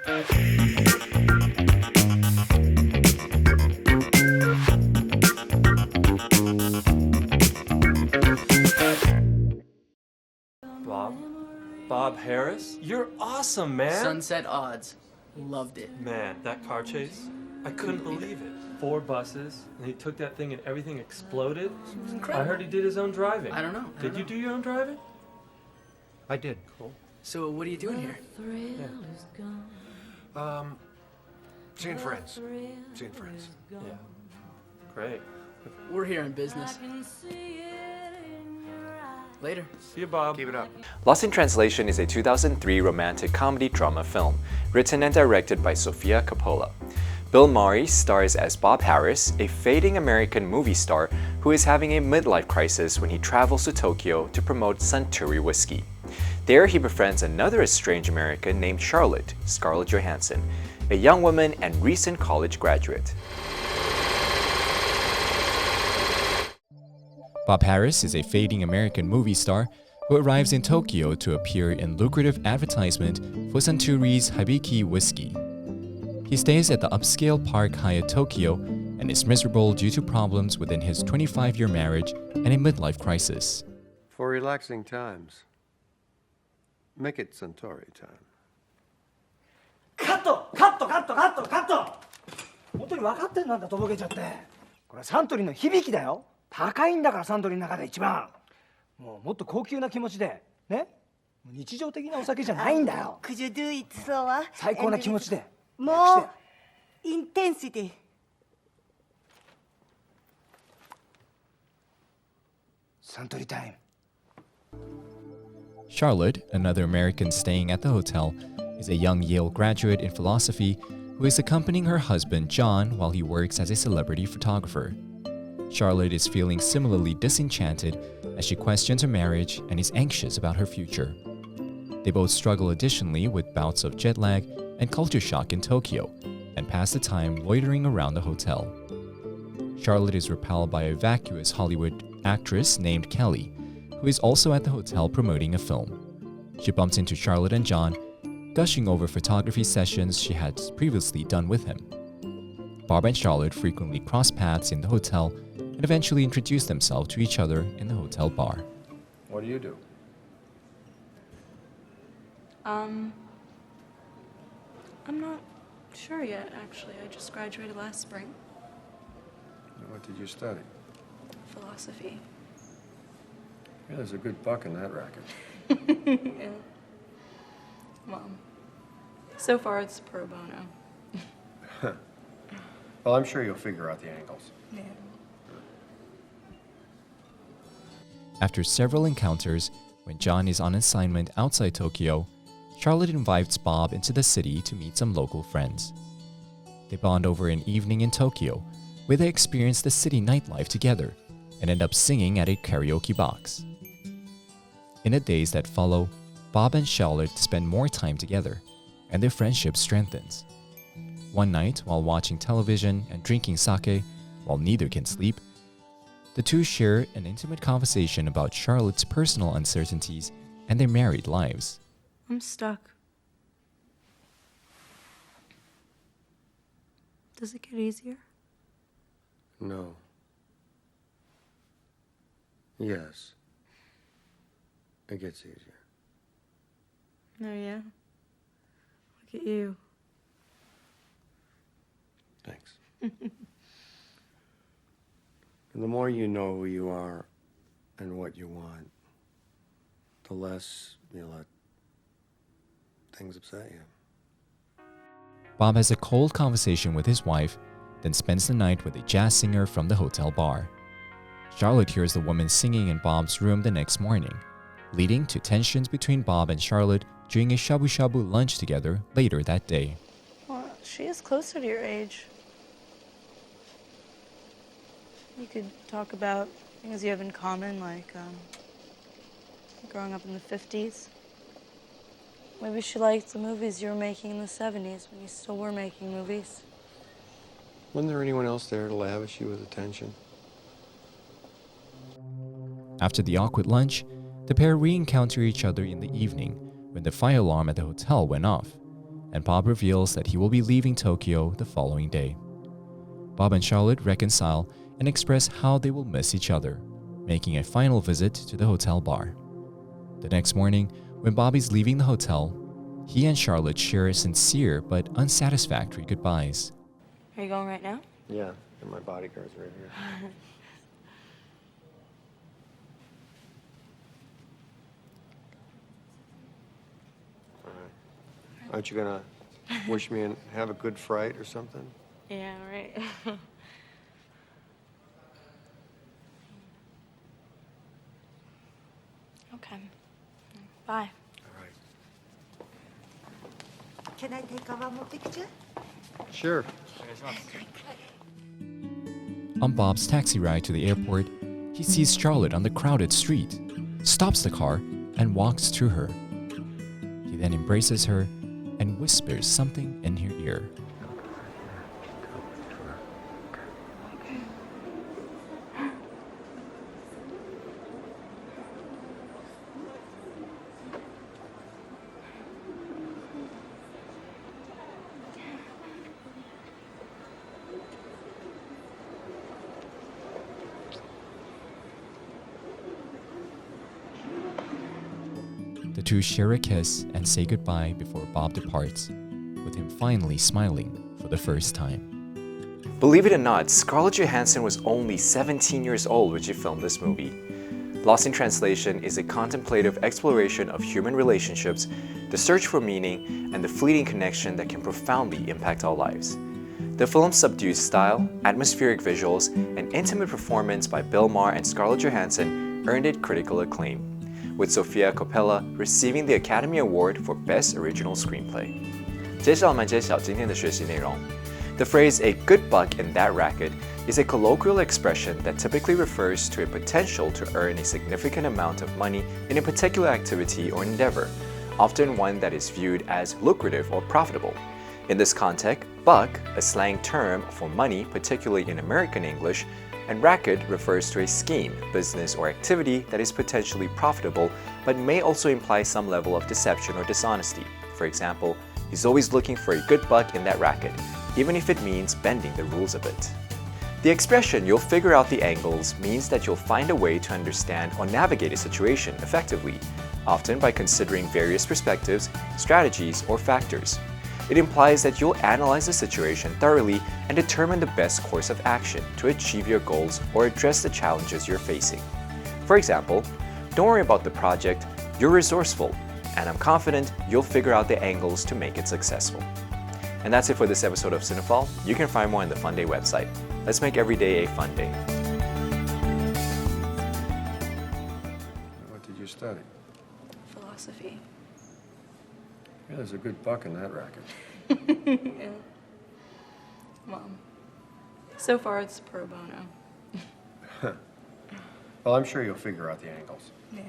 Bob Harris? You're awesome, man! Sunset Odds. Loved it. Man, that car chase, I couldn't believe it. 4 buses, and he took that thing and everything exploded. It was incredible. I heard he did his own driving. I don't know. Did you do your own driving? I did. Cool. So what are you doing here? Seeing friends. Seeing friends. Yeah. Great. We're here in business. Later. See you, Bob. Keep it up. Lost in Translation is a 2003 romantic comedy drama film, written and directed by Sofia Coppola. Bill Murray stars as Bob Harris, a fading American movie star who is having a midlife crisis when he travels to Tokyo to promote Suntory whiskey. There, he befriends another estranged American named Charlotte, Scarlett Johansson, a young woman and recent college graduate. Bob Harris is a fading American movie star who arrives in Tokyo to appear in lucrative advertisement for Suntory's Hibiki whiskey. He stays at the upscale Park Hyatt Tokyo and is miserable due to problems within his 25-year marriage and a midlife crisis. For relaxing times, make it Suntory time. カットカットカットカットカット本当に分かってんなんだとぼけちゃって。これサントリーの響きだよ。高いんだからサントリーの中で一番。もっと高級な気持ちでね。日常的なお酒じゃないんだよ。 Could you do it slower? 最高な気持ちで。 More intensity. Suntory time. Charlotte, another American staying at the hotel, is a young Yale graduate in philosophy who is accompanying her husband John while he works as a celebrity photographer. Charlotte is feeling similarly disenchanted as she questions her marriage and is anxious about her future. They both struggle additionally with bouts of jet lag and culture shock in Tokyo, and pass the time loitering around the hotel. Charlotte is repelled by a vacuous Hollywood actress named Kelly, who is also at the hotel promoting a film. She bumps into Charlotte and John, gushing over photography sessions she had previously done with him. Bob and Charlotte frequently cross paths in the hotel and eventually introduce themselves to each other in the hotel bar. What do you do? I'm not sure yet, actually. I just graduated last spring. What did you study? Philosophy. Yeah, there's a good buck in that racket. Yeah. Well, so far it's pro bono. Well, I'm sure you'll figure out the angles. Yeah. After several encounters, when John is on assignment outside Tokyo, Charlotte invites Bob into the city to meet some local friends. They bond over an evening in Tokyo, where they experience the city nightlife together and end up singing at a karaoke box. In the days that follow, Bob and Charlotte spend more time together, and their friendship strengthens. One night, while watching television and drinking sake, while neither can sleep, the two share an intimate conversation about Charlotte's personal uncertainties and their married lives. I'm stuck. Does it get easier? No. Yes. It gets easier. Oh, yeah? Look at you. Thanks. And the more you know who you are and what you want, the less you let things upset you. Bob has a cold conversation with his wife, then spends the night with a jazz singer from the hotel bar. Charlotte hears the woman singing in Bob's room the next morning, leading to tensions between Bob and Charlotte during a shabu-shabu lunch together later that day. Well, she is closer to your age. You could talk about things you have in common, like growing up in the 50s. Maybe she liked the movies you were making in the 70s when you still were making movies. Wasn't there anyone else there to lavish you with attention? After the awkward lunch, the pair re-encounter each other in the evening when the fire alarm at the hotel went off, and Bob reveals that he will be leaving Tokyo the following day. Bob and Charlotte reconcile and express how they will miss each other, making a final visit to the hotel bar. The next morning, when Bob is leaving the hotel, he and Charlotte share sincere but unsatisfactory goodbyes. Are you going right now? Yeah, and my bodyguard's right here. All right. Aren't you gonna wish me and have a good fright or something? Yeah, right. Okay. Bye. All right. Can I take one more picture? Sure. On Bob's taxi ride to the airport, he sees Charlotte on the crowded street, stops the car, and walks to her. He then embraces her and whispers something in her ear. The two share a kiss and say goodbye before Bob departs, with him finally smiling for the first time. Believe it or not, Scarlett Johansson was only 17 years old when she filmed this movie. Lost in Translation is a contemplative exploration of human relationships, the search for meaning, and the fleeting connection that can profoundly impact our lives. The film's subdued style, atmospheric visuals, and intimate performance by Bill Maher and Scarlett Johansson earned it critical acclaim, with Sofia Coppola receiving the Academy Award for Best Original Screenplay. 接下来我们揭晓今天的学习内容。The phrase "a good buck in that racket" is a colloquial expression that typically refers to a potential to earn a significant amount of money in a particular activity or endeavor, often one that is viewed as lucrative or profitable. In this context, buck, a slang term for money, particularly in American English, and racket refers to a scheme, business, or activity that is potentially profitable but may also imply some level of deception or dishonesty. For example, he's always looking for a good buck in that racket, even if it means bending the rules a bit. The expression "you'll figure out the angles" means that you'll find a way to understand or navigate a situation effectively, often by considering various perspectives, strategies, or factors. It implies that you'll analyze the situation thoroughly and determine the best course of action to achieve your goals or address the challenges you're facing. For example, don't worry about the project, you're resourceful, and I'm confident you'll figure out the angles to make it successful. And that's it for this episode of Cinephile. You can find more on the Funday website. Let's make every day a fun day. What did you study? Philosophy. Yeah, there's a good buck in that racket. Yeah. Mom. So far, it's pro bono. Well, I'm sure you'll figure out the angles. Yeah.